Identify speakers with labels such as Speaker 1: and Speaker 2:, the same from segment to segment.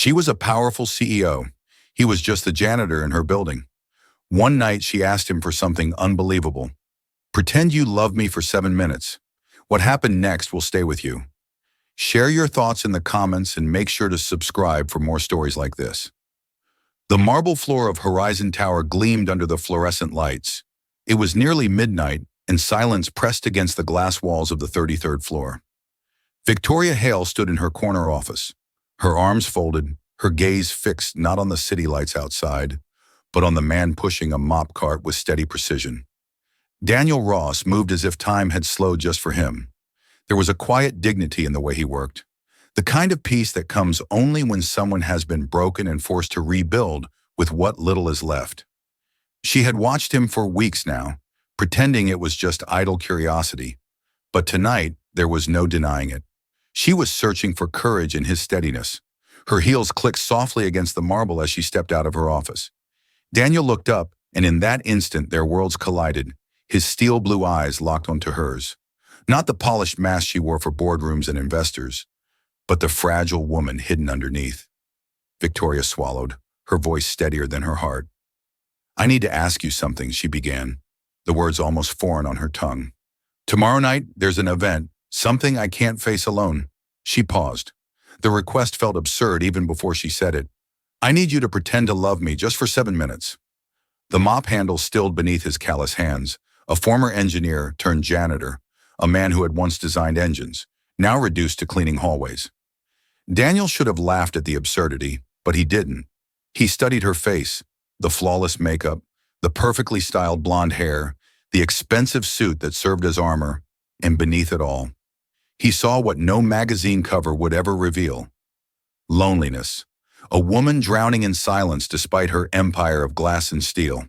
Speaker 1: She was a powerful CEO. He was just the janitor in her building. One night she asked him for something unbelievable. Pretend you love me for 7 minutes. What happened next will stay with you. Share your thoughts in the comments and make sure to subscribe for more stories like this. The marble floor of Horizon Tower gleamed under the fluorescent lights. It was nearly midnight, and silence pressed against the glass walls of the 33rd floor. Victoria Hale stood in her corner office, her arms folded, her gaze fixed not on the city lights outside, but on the man pushing a mop cart with steady precision. Daniel Ross moved as if time had slowed just for him. There was a quiet dignity in the way he worked, the kind of peace that comes only when someone has been broken and forced to rebuild with what little is left. She had watched him for weeks now, pretending it was just idle curiosity. But tonight, there was no denying it. She was searching for courage in his steadiness. Her heels clicked softly against the marble as she stepped out of her office. Daniel looked up, and in that instant their worlds collided, his steel blue eyes locked onto hers. Not the polished mask she wore for boardrooms and investors, but the fragile woman hidden underneath. Victoria swallowed, her voice steadier than her heart. "I need to ask you something," she began, the words almost foreign on her tongue. "Tomorrow night, there's an event, something I can't face alone." She paused. The request felt absurd even before she said it. "I need you to pretend to love me just for 7 minutes." The mop handle stilled beneath his callous hands, a former engineer turned janitor, a man who had once designed engines, now reduced to cleaning hallways. Daniel should have laughed at the absurdity, but he didn't. He studied her face, the flawless makeup, the perfectly styled blonde hair, the expensive suit that served as armor, and beneath it all, he saw what no magazine cover would ever reveal: loneliness, a woman drowning in silence despite her empire of glass and steel.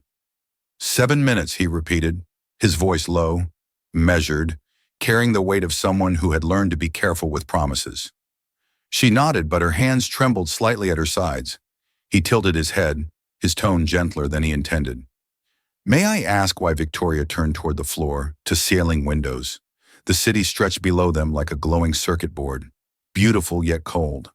Speaker 1: 7 minutes, he repeated, his voice low, measured, carrying the weight of someone who had learned to be careful with promises. She nodded, but her hands trembled slightly at her sides. He tilted his head, his tone gentler than he intended. "May I ask why?" Victoria turned toward the floor, to ceiling windows. The city stretched below them like a glowing circuit board, beautiful yet cold.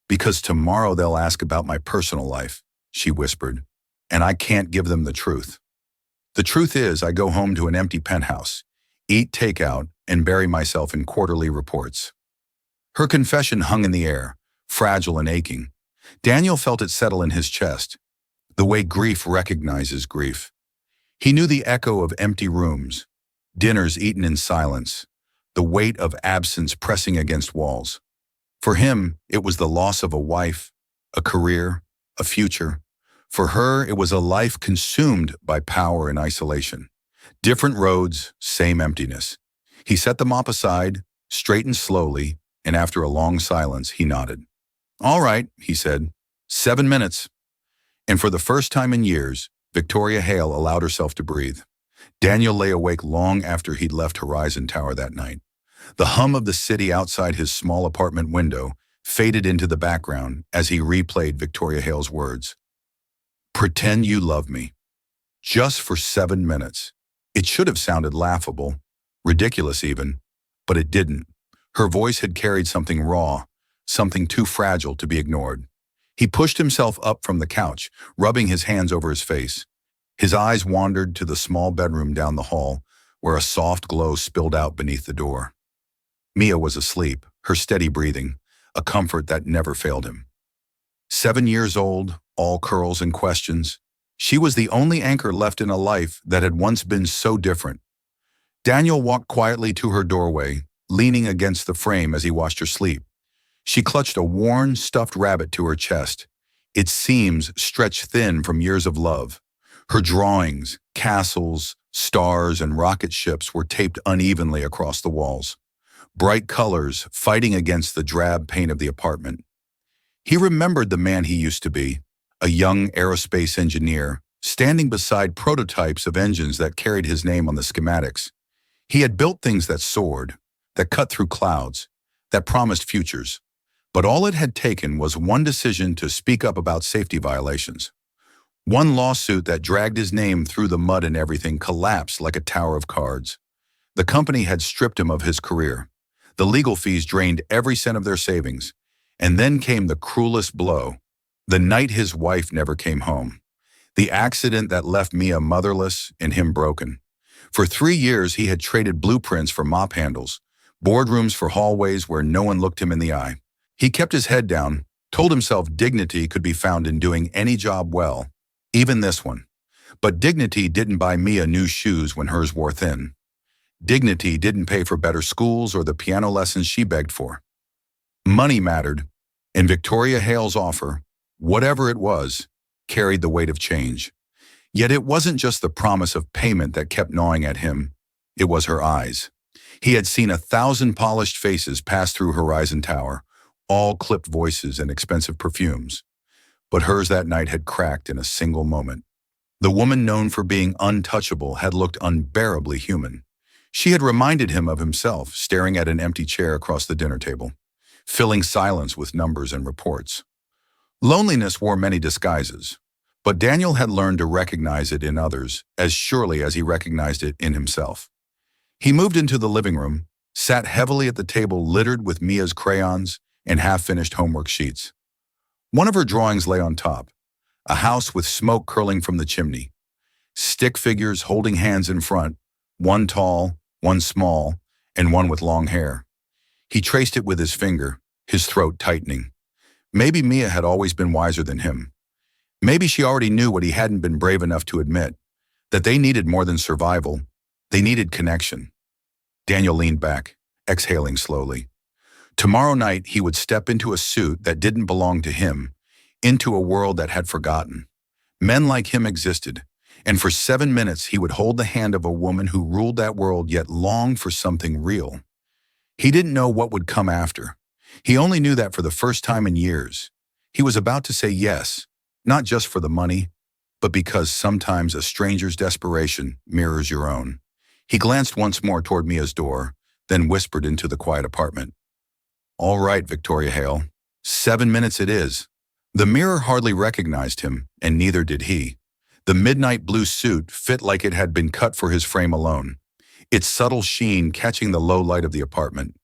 Speaker 1: "Because tomorrow they'll ask about my personal life," she whispered, "and I can't give them the truth. The truth is, I go home to an empty penthouse, eat takeout, and bury myself in quarterly reports." Her confession hung in the air, fragile and aching. Daniel felt it settle in his chest, the way grief recognizes grief. He knew the echo of empty rooms, dinners eaten in silence, the weight of absence pressing against walls. For him, it was the loss of a wife, a career, a future. For her, it was a life consumed by power and isolation. Different roads, same emptiness. He set the mop aside, straightened slowly, and after a long silence, he nodded. "All right," he said, 7 minutes. And for the first time in years, Victoria Hale allowed herself to breathe. Daniel lay awake long after he'd left Horizon Tower that night. The hum of the city outside his small apartment window faded into the background as he replayed Victoria Hale's words. "Pretend you love me. Just for 7 minutes." It should have sounded laughable, ridiculous even, but it didn't. Her voice had carried something raw, something too fragile to be ignored. He pushed himself up from the couch, rubbing his hands over his face. His eyes wandered to the small bedroom down the hall, where a soft glow spilled out beneath the door. Mia was asleep, her steady breathing, a comfort that never failed him. 7 years old, all curls and questions, she was the only anchor left in a life that had once been so different. Daniel walked quietly to her doorway, leaning against the frame as he watched her sleep. She clutched a worn, stuffed rabbit to her chest, its seams stretched thin from years of love. Her drawings, castles, stars, and rocket ships were taped unevenly across the walls, bright colors fighting against the drab paint of the apartment. He remembered the man he used to be, a young aerospace engineer, standing beside prototypes of engines that carried his name on the schematics. He had built things that soared, that cut through clouds, that promised futures. But all it had taken was one decision to speak up about safety violations. One lawsuit that dragged his name through the mud and everything collapsed like a tower of cards. The company had stripped him of his career. The legal fees drained every cent of their savings, And then came the cruelest blow. The night his wife never came home. The accident that left Mia motherless and him broken. For 3 years, he had traded blueprints for mop handles, boardrooms for hallways where no one looked him in the eye. He kept his head down, told himself dignity could be found in doing any job well, even this one. But dignity didn't buy Mia new shoes when hers wore thin. Dignity didn't pay for better schools or the piano lessons she begged for. Money mattered, and Victoria Hale's offer, whatever it was, carried the weight of change. Yet it wasn't just the promise of payment that kept gnawing at him, it was her eyes. He had seen 1,000 polished faces pass through Horizon Tower, all clipped voices and expensive perfumes. But hers that night had cracked in a single moment. The woman known for being untouchable had looked unbearably human. She had reminded him of himself, staring at an empty chair across the dinner table, filling silence with numbers and reports. Loneliness wore many disguises, but Daniel had learned to recognize it in others as surely as he recognized it in himself. He moved into the living room, sat heavily at the table littered with Mia's crayons and half-finished homework sheets. One of her drawings lay on top, a house with smoke curling from the chimney. Stick figures holding hands in front, one tall, one small, and one with long hair. He traced it with his finger, his throat tightening. Maybe Mia had always been wiser than him. Maybe she already knew what he hadn't been brave enough to admit, that they needed more than survival. They needed connection. Daniel leaned back, exhaling slowly. Tomorrow night, he would step into a suit that didn't belong to him, into a world that had forgotten. Men like him existed, and for 7 minutes he would hold the hand of a woman who ruled that world yet longed for something real. He didn't know what would come after. He only knew that for the first time in years, he was about to say yes, not just for the money, but because sometimes a stranger's desperation mirrors your own. He glanced once more toward Mia's door, then whispered into the quiet apartment. "All right, Victoria Hale, 7 minutes it is." The mirror hardly recognized him, and neither did he. The midnight blue suit fit like it had been cut for his frame alone, its subtle sheen catching the low light of the apartment.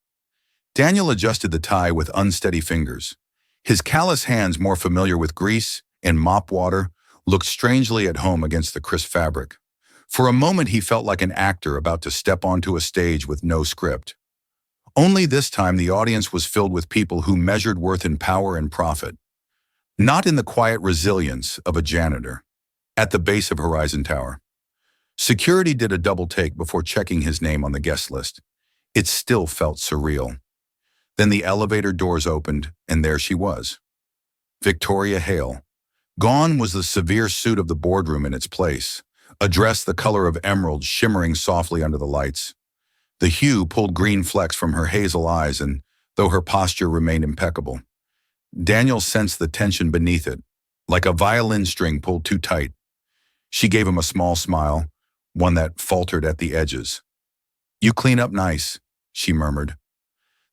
Speaker 1: Daniel adjusted the tie with unsteady fingers. His callous hands, more familiar with grease and mop water, looked strangely at home against the crisp fabric. For a moment he felt like an actor about to step onto a stage with no script. Only this time the audience was filled with people who measured worth in power and profit, not in the quiet resilience of a janitor. At the base of Horizon Tower, security did a double take before checking his name on the guest list. It still felt surreal. Then the elevator doors opened, and there she was. Victoria Hale. Gone was the severe suit of the boardroom in its place, a dress the color of emerald shimmering softly under the lights. The hue pulled green flecks from her hazel eyes, and though her posture remained impeccable, Daniel sensed the tension beneath it, like a violin string pulled too tight. She gave him a small smile, one that faltered at the edges. "You clean up nice," she murmured.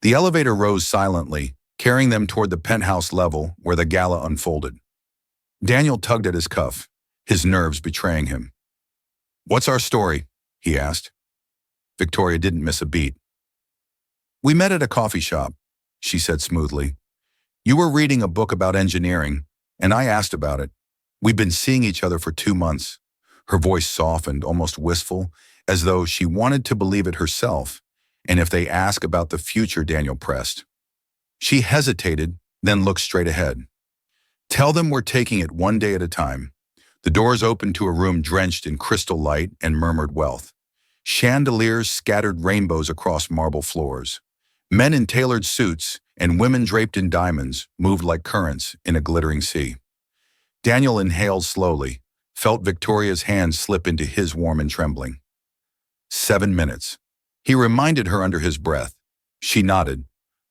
Speaker 1: The elevator rose silently, carrying them toward the penthouse level where the gala unfolded. Daniel tugged at his cuff, his nerves betraying him. "What's our story?" he asked. Victoria didn't miss a beat. "We met at a coffee shop," she said smoothly. "You were reading a book about engineering, and I asked about it. We've been seeing each other for 2 months." Her voice softened, almost wistful, as though she wanted to believe it herself. "And if they ask about the future," Daniel pressed. She hesitated, then looked straight ahead. "Tell them we're taking it one day at a time." The doors opened to a room drenched in crystal light and murmured wealth. Chandeliers scattered rainbows across marble floors. Men in tailored suits and women draped in diamonds moved like currents in a glittering sea. Daniel inhaled slowly, felt Victoria's hand slip into his warm and trembling. 7 minutes. He reminded her under his breath. She nodded,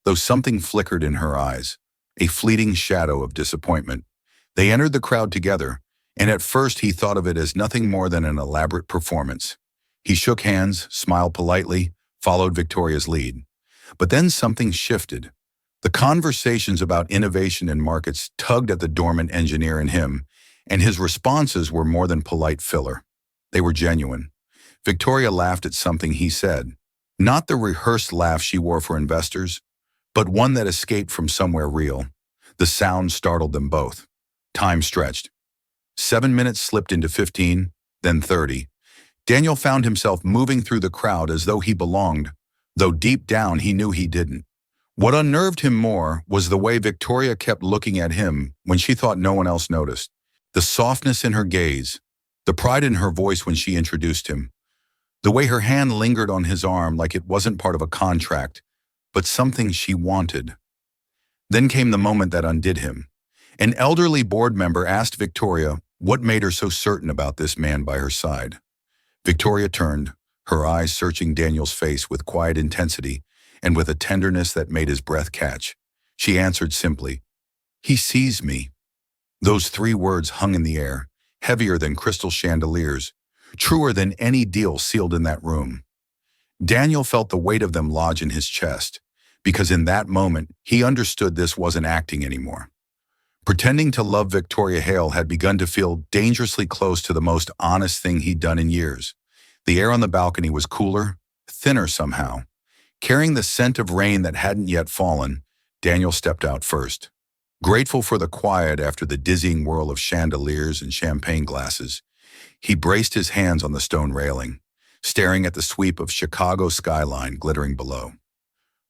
Speaker 1: though something flickered in her eyes, a fleeting shadow of disappointment. They entered the crowd together, and at first he thought of it as nothing more than an elaborate performance. He shook hands, smiled politely, followed Victoria's lead. But then something shifted. The conversations about innovation in markets tugged at the dormant engineer in him, and his responses were more than polite filler. They were genuine. Victoria laughed at something he said, not the rehearsed laugh she wore for investors, but one that escaped from somewhere real. The sound startled them both. Time stretched. 7 minutes slipped into 15, then 30. Daniel found himself moving through the crowd as though he belonged, though deep down he knew he didn't. What unnerved him more was the way Victoria kept looking at him when she thought no one else noticed. The softness in her gaze, the pride in her voice when she introduced him, the way her hand lingered on his arm like it wasn't part of a contract, but something she wanted. Then came the moment that undid him. An elderly board member asked Victoria what made her so certain about this man by her side. Victoria turned, her eyes searching Daniel's face with quiet intensity and with a tenderness that made his breath catch. She answered simply, "He sees me." Those 3 words hung in the air, heavier than crystal chandeliers, truer than any deal sealed in that room. Daniel felt the weight of them lodge in his chest, because in that moment he understood this wasn't acting anymore. Pretending to love Victoria Hale had begun to feel dangerously close to the most honest thing he'd done in years. The air on the balcony was cooler, thinner somehow. Carrying the scent of rain that hadn't yet fallen, Daniel stepped out first. Grateful for the quiet after the dizzying whirl of chandeliers and champagne glasses, he braced his hands on the stone railing, staring at the sweep of Chicago skyline glittering below.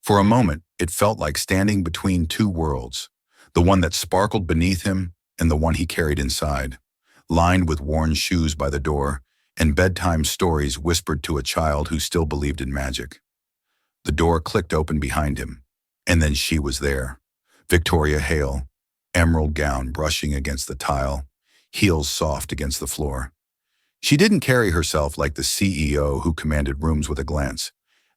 Speaker 1: For a moment, it felt like standing between 2 worlds, the one that sparkled beneath him and the one he carried inside, lined with worn shoes by the door and bedtime stories whispered to a child who still believed in magic. The door clicked open behind him, and then she was there. Victoria Hale, emerald gown brushing against the tile, heels soft against the floor. She didn't carry herself like the CEO who commanded rooms with a glance.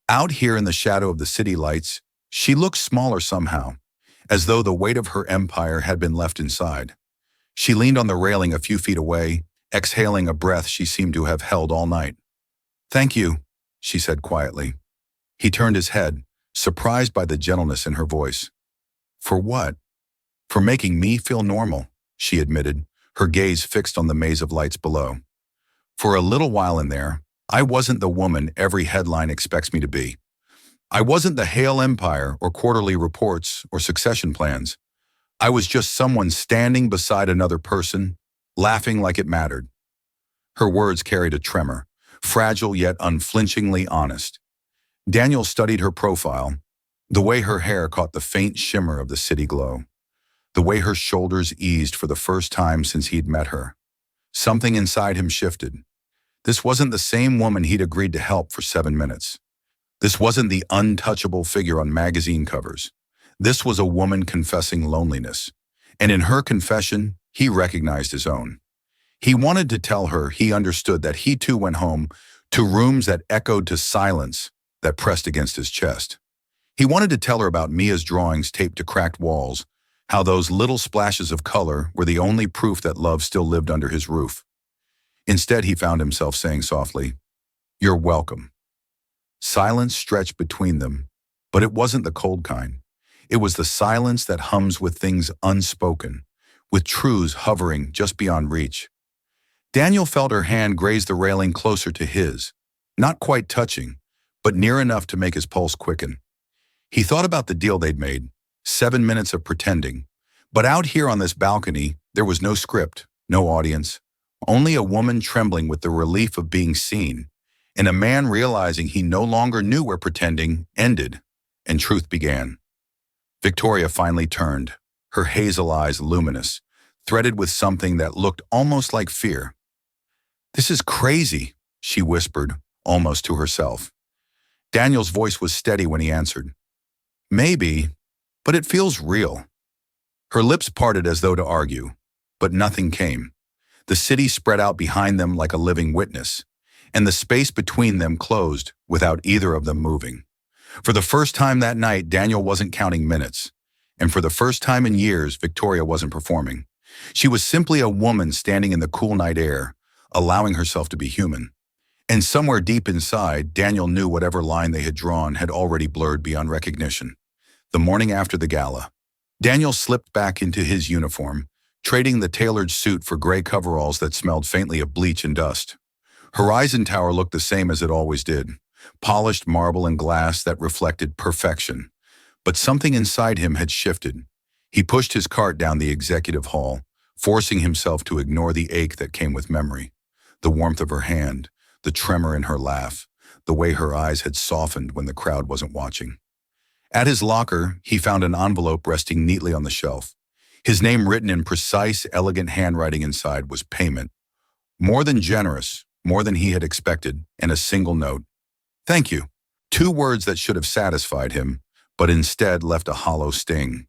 Speaker 1: Out here in the shadow of the city lights, she looked smaller somehow, as though the weight of her empire had been left inside. She leaned on the railing a few feet away, exhaling a breath she seemed to have held all night. "Thank you," she said quietly. He turned his head, surprised by the gentleness in her voice. "For what?" "For making me feel normal," she admitted, her gaze fixed on the maze of lights below. "For a little while in there, I wasn't the woman every headline expects me to be. I wasn't the Hale Empire or quarterly reports or succession plans. I was just someone standing beside another person, laughing like it mattered." Her words carried a tremor, fragile yet unflinchingly honest. Daniel studied her profile, the way her hair caught the faint shimmer of the city glow, the way her shoulders eased for the first time since he'd met her. Something inside him shifted. This wasn't the same woman he'd agreed to help for 7 minutes. This wasn't the untouchable figure on magazine covers. This was a woman confessing loneliness. And in her confession, he recognized his own. He wanted to tell her he understood that he too went home to rooms that echoed to silence that pressed against his chest. He wanted to tell her about Mia's drawings taped to cracked walls, how those little splashes of color were the only proof that love still lived under his roof. Instead, he found himself saying softly, "You're welcome." Silence stretched between them, but it wasn't the cold kind. It was the silence that hums with things unspoken, with truths hovering just beyond reach. Daniel felt her hand graze the railing closer to his, not quite touching, but near enough to make his pulse quicken. He thought about the deal they'd made, 7 minutes of pretending. But out here on this balcony, there was no script, no audience, only a woman trembling with the relief of being seen, and a man realizing he no longer knew where pretending ended and truth began. Victoria finally turned, her hazel eyes luminous, threaded with something that looked almost like fear. "This is crazy," she whispered, almost to herself. Daniel's voice was steady when he answered, "Maybe, but it feels real." Her lips parted as though to argue, but nothing came. The city spread out behind them like a living witness, and the space between them closed without either of them moving. For the first time that night, Daniel wasn't counting minutes, and for the first time in years, Victoria wasn't performing. She was simply a woman standing in the cool night air, allowing herself to be human. And somewhere deep inside, Daniel knew whatever line they had drawn had already blurred beyond recognition. The morning after the gala, Daniel slipped back into his uniform, trading the tailored suit for gray coveralls that smelled faintly of bleach and dust. Horizon Tower looked the same as it always did, polished marble and glass that reflected perfection. But something inside him had shifted. He pushed his cart down the executive hall, forcing himself to ignore the ache that came with memory. The warmth of her hand, the tremor in her laugh, the way her eyes had softened when the crowd wasn't watching. At his locker, he found an envelope resting neatly on the shelf. His name written in precise, elegant handwriting inside was payment. More than generous, more than he had expected, and a single note. Thank you. Two words that should have satisfied him, but instead left a hollow sting.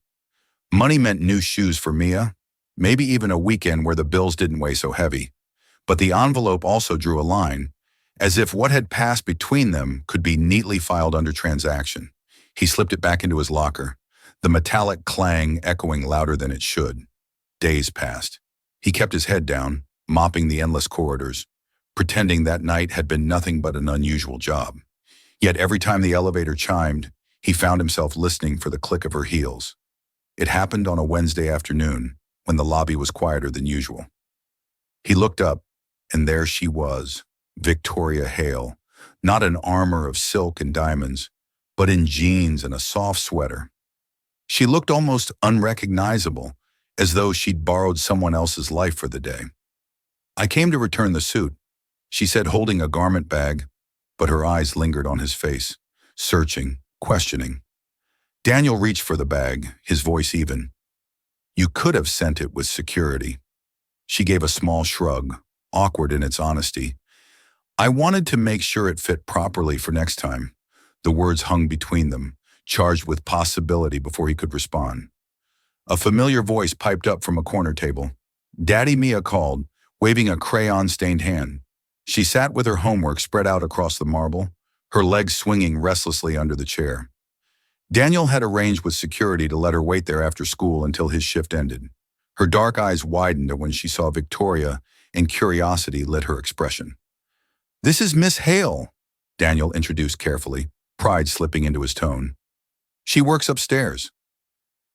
Speaker 1: Money meant new shoes for Mia, maybe even a weekend where the bills didn't weigh so heavy. But the envelope also drew a line, as if what had passed between them could be neatly filed under transaction. He slipped it back into his locker, the metallic clang echoing louder than it should. Days passed. He kept his head down, mopping the endless corridors, pretending that night had been nothing but an unusual job. Yet every time the elevator chimed, he found himself listening for the click of her heels. It happened on a Wednesday afternoon, when the lobby was quieter than usual. He looked up, and there she was, Victoria Hale, not in armor of silk and diamonds, but in jeans and a soft sweater. She looked almost unrecognizable, as though she'd borrowed someone else's life for the day. I came to return the suit, she said, holding a garment bag, but her eyes lingered on his face, searching, questioning. Daniel reached for the bag, his voice even. You could have sent it with security. She gave a small shrug, awkward in its honesty. I wanted to make sure it fit properly for next time. The words hung between them, charged with possibility before he could respond. A familiar voice piped up from a corner table. Daddy, Mia called, waving a crayon-stained hand. She sat with her homework spread out across the marble, her legs swinging restlessly under the chair. Daniel had arranged with security to let her wait there after school until his shift ended. Her dark eyes widened when she saw Victoria, and curiosity lit her expression. This is Miss Hale, Daniel introduced carefully, pride slipping into his tone. She works upstairs.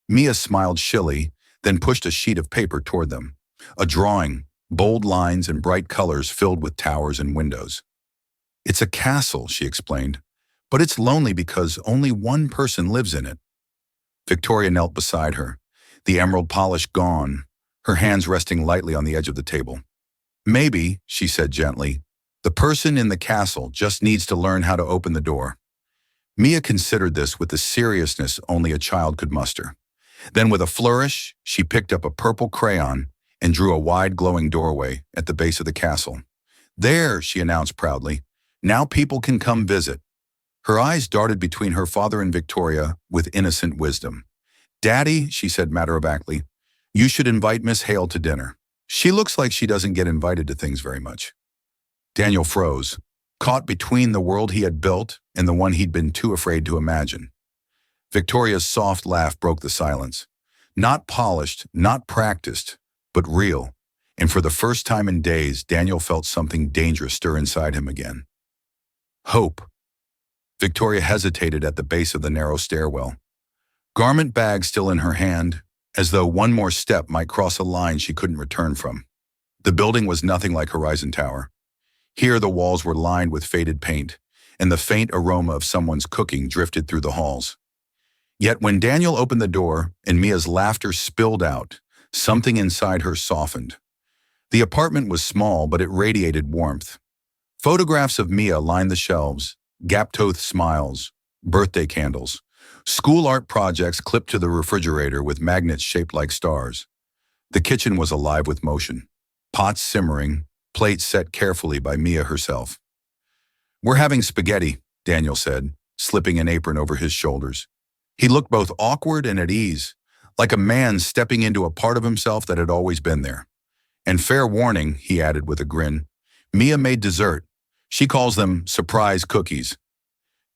Speaker 1: Mia smiled shilly, then pushed a sheet of paper toward them. A drawing, bold lines and bright colors filled with towers and windows. It's a castle, she explained, but it's lonely because only one person lives in it. Victoria knelt beside her, the emerald polish gone, her hands resting lightly on the edge of the table. Maybe, she said gently, the person in the castle just needs to learn how to open the door. Mia considered this with the seriousness only a child could muster. Then with a flourish, she picked up a purple crayon and drew a wide glowing doorway at the base of the castle. There, she announced proudly, now people can come visit. Her eyes darted between her father and Victoria with innocent wisdom. Daddy, she said matter-of-factly, you should invite Miss Hale to dinner. She looks like she doesn't get invited to things very much. Daniel froze, caught between the world he had built and the one he'd been too afraid to imagine. Victoria's soft laugh broke the silence. Not polished, not practiced, but real. And for the first time in days, Daniel felt something dangerous stir inside him again. Hope. Victoria hesitated at the base of the narrow stairwell. Garment bag still in her hand, as though one more step might cross a line she couldn't return from. The building was nothing like Horizon Tower. Here the walls were lined with faded paint, and the faint aroma of someone's cooking drifted through the halls. Yet when Daniel opened the door and Mia's laughter spilled out, something inside her softened. The apartment was small, but it radiated warmth. Photographs of Mia lined the shelves, gap-toothed smiles, birthday candles, school art projects clipped to the refrigerator with magnets shaped like stars. The kitchen was alive with motion, pots simmering, plates set carefully by Mia herself. We're having spaghetti, Daniel said, slipping an apron over his shoulders. He looked both awkward and at ease, like a man stepping into a part of himself that had always been there. And fair warning, he added with a grin, Mia made dessert. She calls them surprise cookies.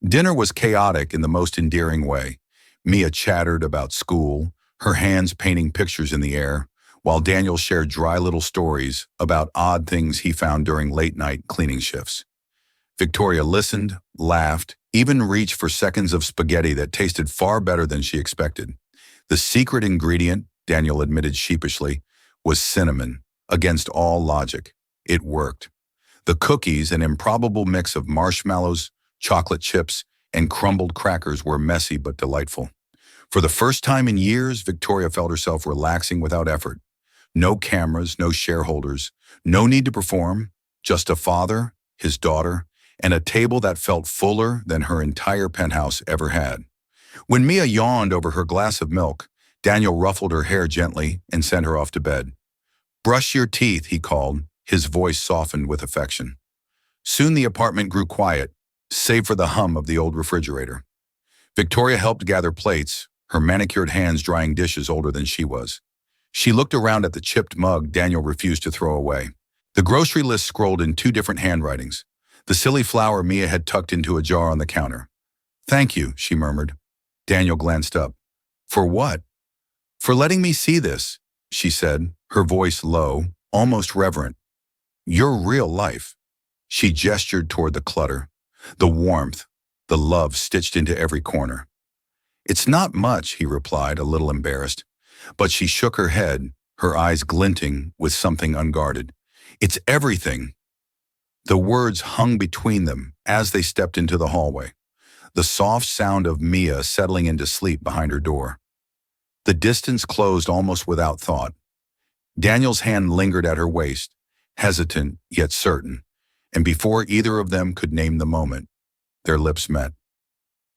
Speaker 1: Dinner was chaotic in the most endearing way. Mia chattered about school, her hands painting pictures in the air, while Daniel shared dry little stories about odd things he found during late-night cleaning shifts. Victoria listened, laughed, even reached for seconds of spaghetti that tasted far better than she expected. The secret ingredient, Daniel admitted sheepishly, was cinnamon, against all logic. It worked. The cookies, an improbable mix of marshmallows, chocolate chips, and crumbled crackers, were messy but delightful. For the first time in years, Victoria felt herself relaxing without effort. No cameras, no shareholders, no need to perform, just a father, his daughter, and a table that felt fuller than her entire penthouse ever had. When Mia yawned over her glass of milk, Daniel ruffled her hair gently and sent her off to bed. "Brush your teeth," he called, his voice softened with affection. Soon the apartment grew quiet, save for the hum of the old refrigerator. Victoria helped gather plates, her manicured hands drying dishes older than she was. She looked around at the chipped mug Daniel refused to throw away. The grocery list scrolled in two different handwritings. The silly flour Mia had tucked into a jar on the counter. "Thank you," she murmured. Daniel glanced up. "For what?" "For letting me see this," she said, her voice low, almost reverent. "Your real life." She gestured toward the clutter, the warmth, the love stitched into every corner. "It's not much," he replied, a little embarrassed. But she shook her head, her eyes glinting with something unguarded. "It's everything." The words hung between them as they stepped into the hallway, the soft sound of Mia settling into sleep behind her door. The distance closed almost without thought. Daniel's hand lingered at her waist, hesitant yet certain, and before either of them could name the moment, their lips met.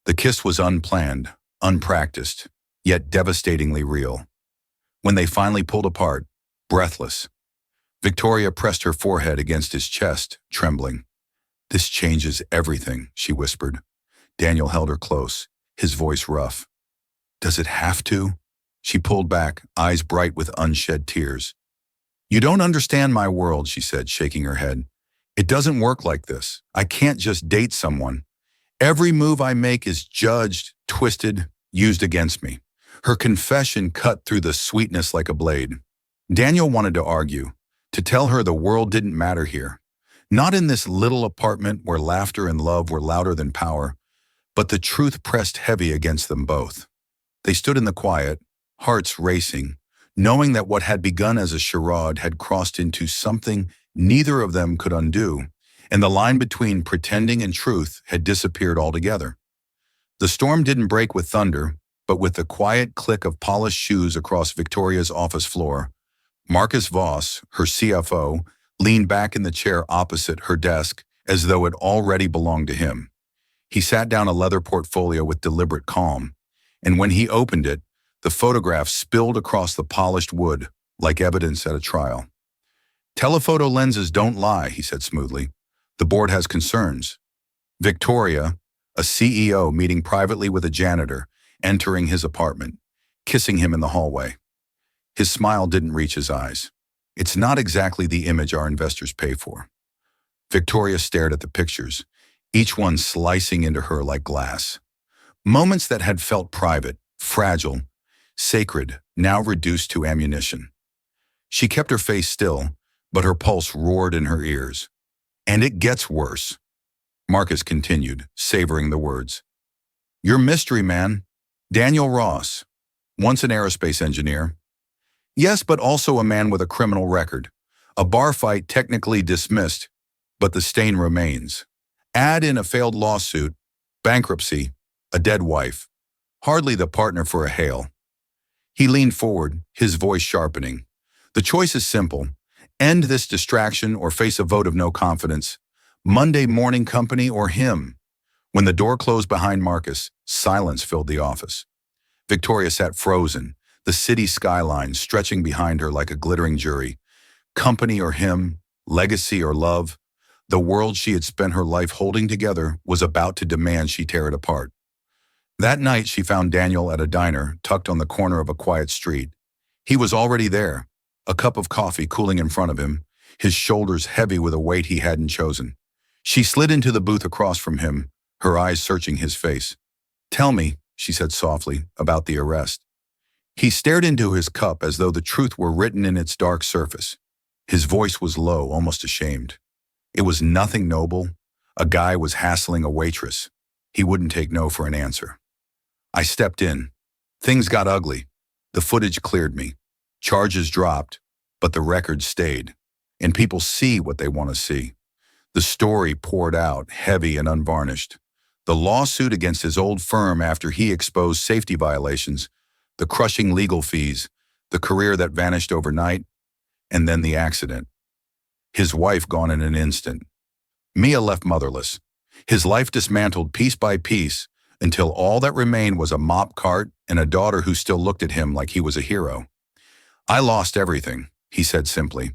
Speaker 1: The kiss was unplanned, unpracticed, yet devastatingly real. When they finally pulled apart, breathless, Victoria pressed her forehead against his chest, trembling. "This changes everything," she whispered. Daniel held her close, his voice rough. "Does it have to?" She pulled back, eyes bright with unshed tears. "You don't understand my world," she said, shaking her head. "It doesn't work like this. I can't just date someone. Every move I make is judged, twisted, used against me." Her confession cut through the sweetness like a blade. Daniel wanted to argue, to tell her the world didn't matter here. Not in this little apartment where laughter and love were louder than power, but the truth pressed heavy against them both. They stood in the quiet, hearts racing, knowing that what had begun as a charade had crossed into something neither of them could undo, and the line between pretending and truth had disappeared altogether. The storm didn't break with thunder, but with the quiet click of polished shoes across Victoria's office floor. Marcus Voss, her CFO, leaned back in the chair opposite her desk as though it already belonged to him. He sat down a leather portfolio with deliberate calm, and when he opened it, the photograph spilled across the polished wood like evidence at a trial. "Telephoto lenses don't lie," he said smoothly. "The board has concerns." Victoria, a CEO meeting privately with a janitor, entering his apartment, kissing him in the hallway. His smile didn't reach his eyes. "It's not exactly the image our investors pay for." Victoria stared at the pictures, each one slicing into her like glass. Moments that had felt private, fragile, sacred, now reduced to ammunition. She kept her face still, but her pulse roared in her ears. "And it gets worse," Marcus continued, savoring the words. "Your mystery man, Daniel Ross, once an aerospace engineer. Yes, but also a man with a criminal record. A bar fight technically dismissed, but the stain remains. Add in a failed lawsuit, bankruptcy, a dead wife. Hardly the partner for a Hale." He leaned forward, his voice sharpening. "The choice is simple. End this distraction or face a vote of no confidence. Monday morning company or him." When the door closed behind Marcus, silence filled the office. Victoria sat frozen, the city skyline stretching behind her like a glittering jury. Company or him, legacy or love, the world she had spent her life holding together was about to demand she tear it apart. That night she found Daniel at a diner tucked on the corner of a quiet street. He was already there, a cup of coffee cooling in front of him, his shoulders heavy with a weight he hadn't chosen. She slid into the booth across from him, her eyes searching his face. "Tell me," she said softly, "about the arrest." He stared into his cup as though the truth were written in its dark surface. His voice was low, almost ashamed. It was nothing noble. A guy was hassling a waitress. He wouldn't take no for an answer. "I stepped in. Things got ugly. The footage cleared me. Charges dropped, but the record stayed. And people see what they want to see." The story poured out, heavy and unvarnished. The lawsuit against his old firm after he exposed safety violations, the crushing legal fees, the career that vanished overnight, and then the accident. His wife gone in an instant. Mia left motherless. His life dismantled piece by piece until all that remained was a mop cart and a daughter who still looked at him like he was a hero. I lost everything, he said simply.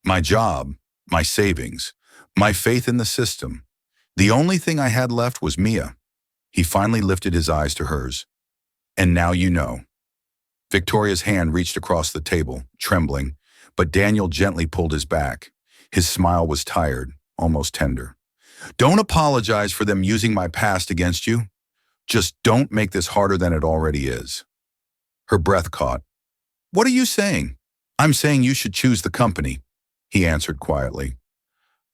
Speaker 1: My job, my savings, my faith in the system. The only thing I had left was Mia. He finally lifted his eyes to hers. And now you know. Victoria's hand reached across the table, trembling, but Daniel gently pulled his back. His smile was tired, almost tender. Don't apologize for them using my past against you. Just don't make this harder than it already is. Her breath caught. What are you saying? I'm saying you should choose the company, he answered quietly.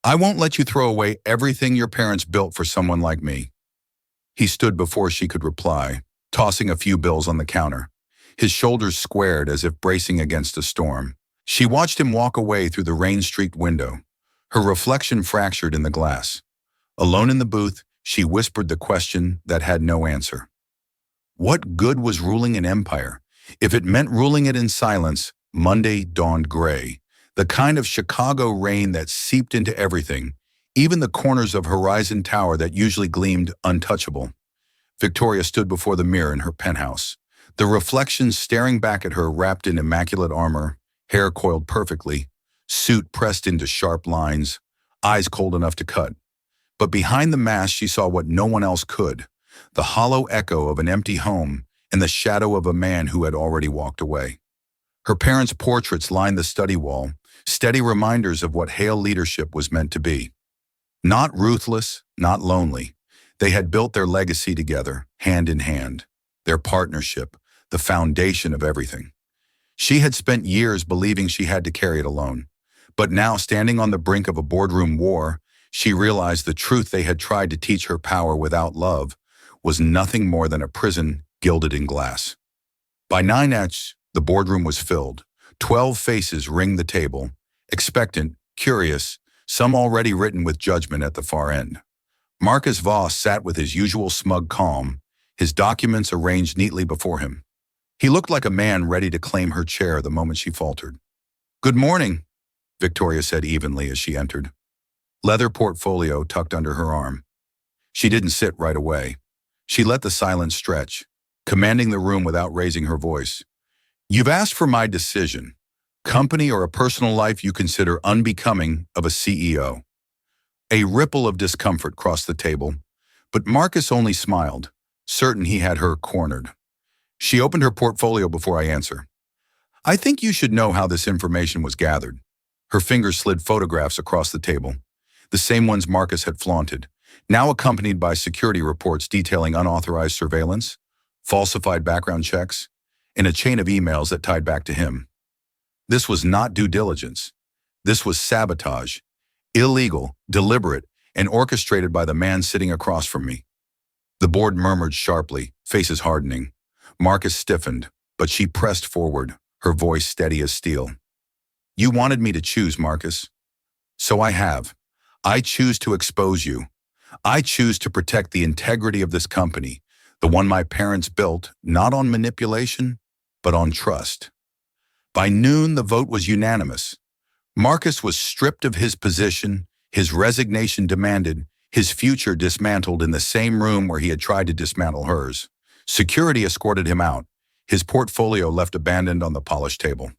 Speaker 1: I won't let you throw away everything your parents built for someone like me. He stood before she could reply, tossing a few bills on the counter. His shoulders squared as if bracing against a storm. She watched him walk away through the rain-streaked window, her reflection fractured in the glass. Alone in the booth, she whispered the question that had no answer. What good was ruling an empire? If it meant ruling it in silence, Monday dawned gray, the kind of Chicago rain that seeped into everything, even the corners of Horizon Tower that usually gleamed untouchable. Victoria stood before the mirror in her penthouse, the reflection staring back at her wrapped in immaculate armor, hair coiled perfectly, suit pressed into sharp lines, eyes cold enough to cut. But behind the mask she saw what no one else could, the hollow echo of an empty home and the shadow of a man who had already walked away. Her parents' portraits lined the study wall, steady reminders of what Hale leadership was meant to be. Not ruthless, not lonely. They had built their legacy together, hand in hand. Their partnership, the foundation of everything. She had spent years believing she had to carry it alone. But now, standing on the brink of a boardroom war, she realized the truth they had tried to teach her power without love was nothing more than a prison gilded in glass. By 9:00, the boardroom was filled. 12 faces ringed the table, expectant, curious, some already written with judgment at the far end. Marcus Voss sat with his usual smug calm, his documents arranged neatly before him. He looked like a man ready to claim her chair the moment she faltered. Good morning, Victoria said evenly as she entered. Leather portfolio tucked under her arm. She didn't sit right away. She let the silence stretch, commanding the room without raising her voice. You've asked for my decision. Company or a personal life you consider unbecoming of a CEO. A ripple of discomfort crossed the table, but Marcus only smiled, certain he had her cornered. She opened her portfolio before I answer. I think you should know how this information was gathered. Her fingers slid photographs across the table, the same ones Marcus had flaunted, now accompanied by security reports detailing unauthorized surveillance, falsified background checks, and a chain of emails that tied back to him. This was not due diligence. This was sabotage, illegal, deliberate, and orchestrated by the man sitting across from me. The board murmured sharply, faces hardening. Marcus stiffened, but she pressed forward, her voice steady as steel. You wanted me to choose, Marcus. So I have. I choose to expose you. I choose to protect the integrity of this company, the one my parents built, not on manipulation, but on trust. By noon, the vote was unanimous. Marcus was stripped of his position, his resignation demanded, his future dismantled in the same room where he had tried to dismantle hers. Security escorted him out, his portfolio left abandoned on the polished table.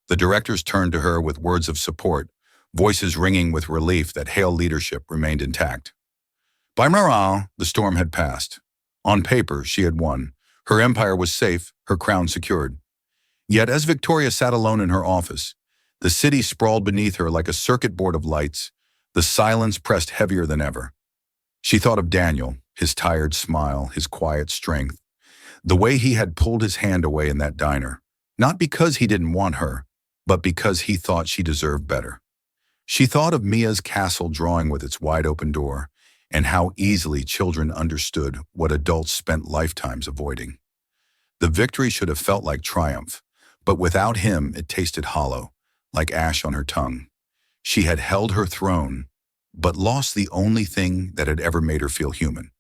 Speaker 1: The directors turned to her with words of support, voices ringing with relief that Hale leadership remained intact. By morale, the storm had passed. On paper, she had won. Her empire was safe, her crown secured. Yet as Victoria sat alone in her office, the city sprawled beneath her like a circuit board of lights, the silence pressed heavier than ever. She thought of Daniel, his tired smile, his quiet strength, the way he had pulled his hand away in that diner, not because he didn't want her, but because he thought she deserved better. She thought of Mia's castle drawing with its wide-open door, and how easily children understood what adults spent lifetimes avoiding. The victory should have felt like triumph, but without him it tasted hollow, like ash on her tongue. She had held her throne, but lost the only thing that had ever made her feel human.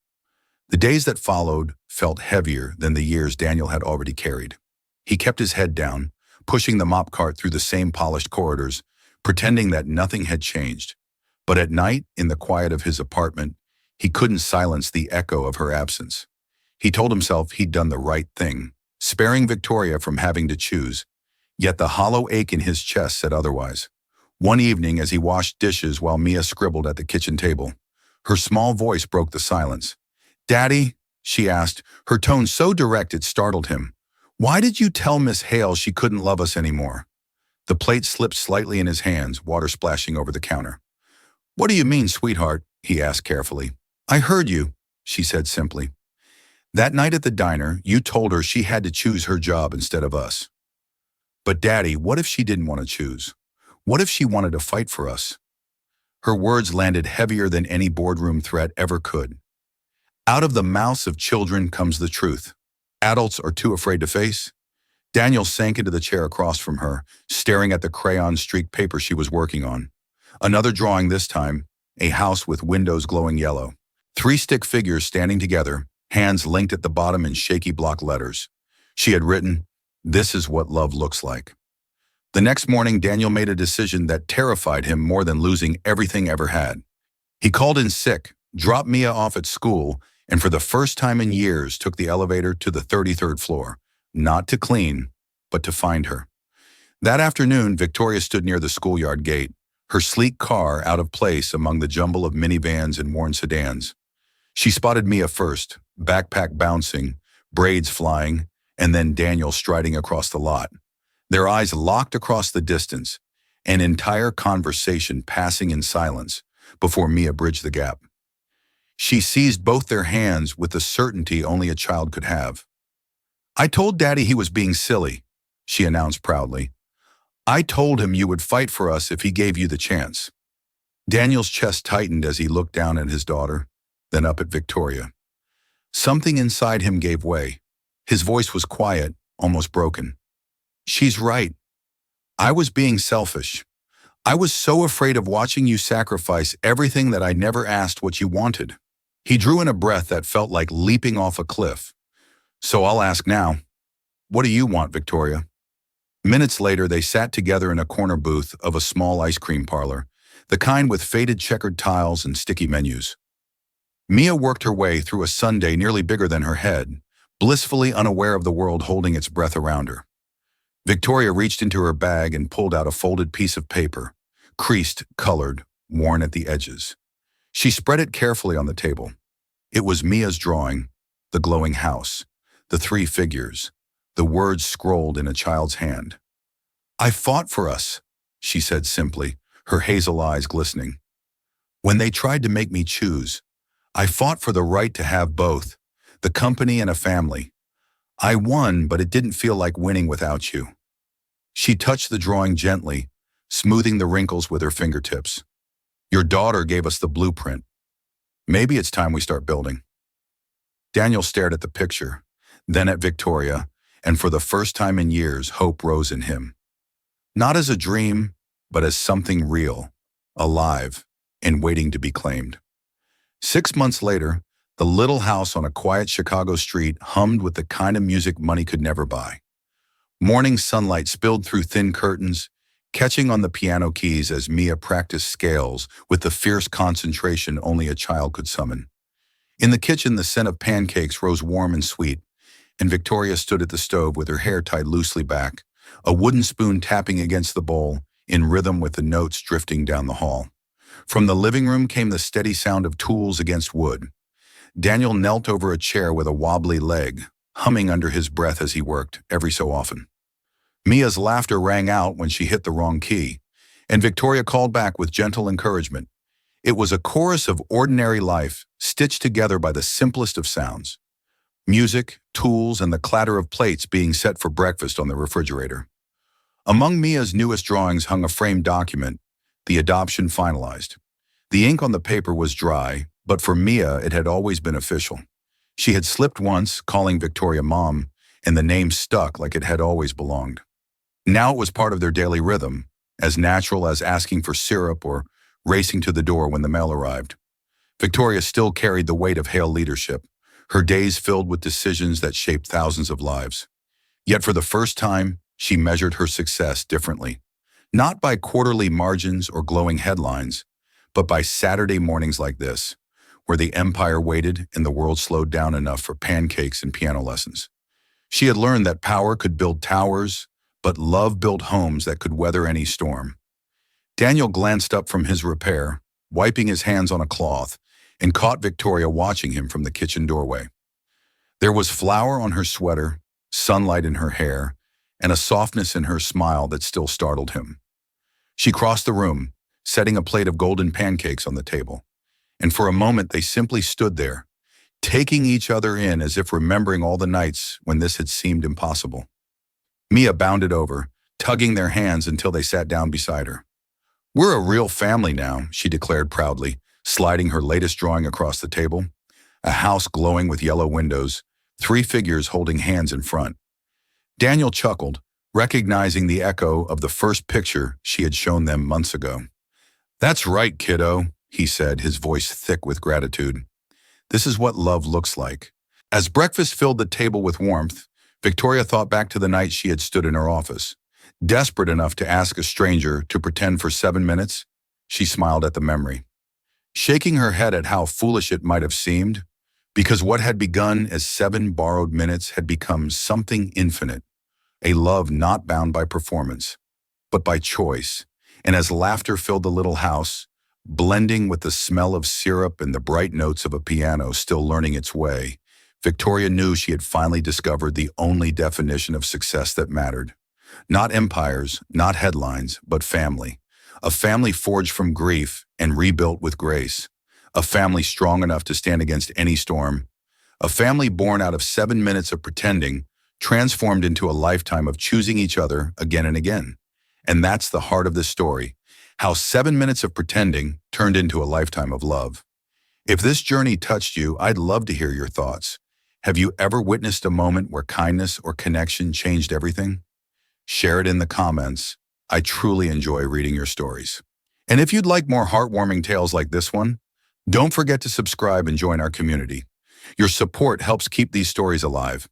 Speaker 1: The days that followed felt heavier than the years Daniel had already carried. He kept his head down, pushing the mop cart through the same polished corridors, pretending that nothing had changed. But at night, in the quiet of his apartment, he couldn't silence the echo of her absence. He told himself he'd done the right thing, sparing Victoria from having to choose, yet the hollow ache in his chest said otherwise. One evening, as he washed dishes while Mia scribbled at the kitchen table, her small voice broke the silence. "Daddy," she asked, her tone so direct it startled him. "Why did you tell Miss Hale she couldn't love us anymore?" The plate slipped slightly in his hands, water splashing over the counter. "What do you mean, sweetheart?" he asked carefully. "I heard you," she said simply. "That night at the diner, you told her she had to choose her job instead of us." "But Daddy, what if she didn't want to choose? What if she wanted to fight for us?" Her words landed heavier than any boardroom threat ever could. Out of the mouths of children comes the truth. Adults are too afraid to face. Daniel sank into the chair across from her, staring at the crayon-streaked paper she was working on. Another drawing this time, a house with windows glowing yellow. 3 stick figures standing together, hands linked at the bottom in shaky block letters. She had written, "This is what love looks like." The next morning, Daniel made a decision that terrified him more than losing everything ever had. He called in sick, dropped Mia off at school, and for the first time in years took the elevator to the 33rd floor, not to clean, but to find her. That afternoon, Victoria stood near the schoolyard gate, her sleek car out of place among the jumble of minivans and worn sedans. She spotted Mia first, backpack bouncing, braids flying, and then Daniel striding across the lot. Their eyes locked across the distance, an entire conversation passing in silence before Mia bridged the gap. She seized both their hands with the certainty only a child could have. "I told Daddy he was being silly," she announced proudly. "I told him you would fight for us if he gave you the chance." Daniel's chest tightened as he looked down at his daughter, then up at Victoria. Something inside him gave way. His voice was quiet, almost broken. "She's right. I was being selfish. I was so afraid of watching you sacrifice everything that I never asked what you wanted." He drew in a breath that felt like leaping off a cliff. "So I'll ask now. What do you want, Victoria?" Minutes later, they sat together in a corner booth of a small ice cream parlor, the kind with faded checkered tiles and sticky menus. Mia worked her way through a sundae nearly bigger than her head, blissfully unaware of the world holding its breath around her. Victoria reached into her bag and pulled out a folded piece of paper, creased, colored, worn at the edges. She spread it carefully on the table. It was Mia's drawing, the glowing house, the 3 figures, the words scrolled in a child's hand. "I fought for us," she said simply, her hazel eyes glistening. "When they tried to make me choose, I fought for the right to have both, the company and a family. I won, but it didn't feel like winning without you." She touched the drawing gently, smoothing the wrinkles with her fingertips. "Your daughter gave us the blueprint. Maybe it's time we start building." Daniel stared at the picture, then at Victoria, and for the first time in years, hope rose in him. Not as a dream, but as something real, alive, and waiting to be claimed. 6 months later, the little house on a quiet Chicago street hummed with the kind of music money could never buy. Morning sunlight spilled through thin curtains, catching on the piano keys as Mia practiced scales with the fierce concentration only a child could summon. In the kitchen, the scent of pancakes rose warm and sweet, and Victoria stood at the stove with her hair tied loosely back, a wooden spoon tapping against the bowl, in rhythm with the notes drifting down the hall. From the living room came the steady sound of tools against wood. Daniel knelt over a chair with a wobbly leg, humming under his breath as he worked, every so often. Mia's laughter rang out when she hit the wrong key, and Victoria called back with gentle encouragement. It was a chorus of ordinary life, stitched together by the simplest of sounds. Music, tools, and the clatter of plates being set for breakfast on the refrigerator. Among Mia's newest drawings hung a framed document, the adoption finalized. The ink on the paper was dry, but for Mia it had always been official. She had slipped once, calling Victoria Mom, and the name stuck like it had always belonged. Now it was part of their daily rhythm, as natural as asking for syrup or racing to the door when the mail arrived. Victoria still carried the weight of Hale leadership, her days filled with decisions that shaped thousands of lives. Yet for the first time, she measured her success differently. Not by quarterly margins or glowing headlines, but by Saturday mornings like this, where the empire waited and the world slowed down enough for pancakes and piano lessons. She had learned that power could build towers, but love built homes that could weather any storm. Daniel glanced up from his repair, wiping his hands on a cloth, and caught Victoria watching him from the kitchen doorway. There was flour on her sweater, sunlight in her hair, and a softness in her smile that still startled him. She crossed the room, setting a plate of golden pancakes on the table, and for a moment they simply stood there, taking each other in as if remembering all the nights when this had seemed impossible. Mia bounded over, tugging their hands until they sat down beside her. "We're a real family now," she declared proudly, sliding her latest drawing across the table. A house glowing with yellow windows, 3 figures holding hands in front. Daniel chuckled, recognizing the echo of the first picture she had shown them months ago. "That's right, kiddo," he said, his voice thick with gratitude. "This is what love looks like." As breakfast filled the table with warmth, Victoria thought back to the night she had stood in her office. Desperate enough to ask a stranger to pretend for 7 minutes, she smiled at the memory, shaking her head at how foolish it might have seemed, because what had begun as 7 borrowed minutes had become something infinite, a love not bound by performance, but by choice. And as laughter filled the little house, blending with the smell of syrup and the bright notes of a piano still learning its way, Victoria knew she had finally discovered the only definition of success that mattered. Not empires, not headlines, but family. A family forged from grief and rebuilt with grace. A family strong enough to stand against any storm. A family born out of 7 minutes of pretending, transformed into a lifetime of choosing each other again and again. And that's the heart of this story, how 7 minutes of pretending turned into a lifetime of love. If this journey touched you, I'd love to hear your thoughts. Have you ever witnessed a moment where kindness or connection changed everything? Share it in the comments. I truly enjoy reading your stories. And if you'd like more heartwarming tales like this one, don't forget to subscribe and join our community. Your support helps keep these stories alive.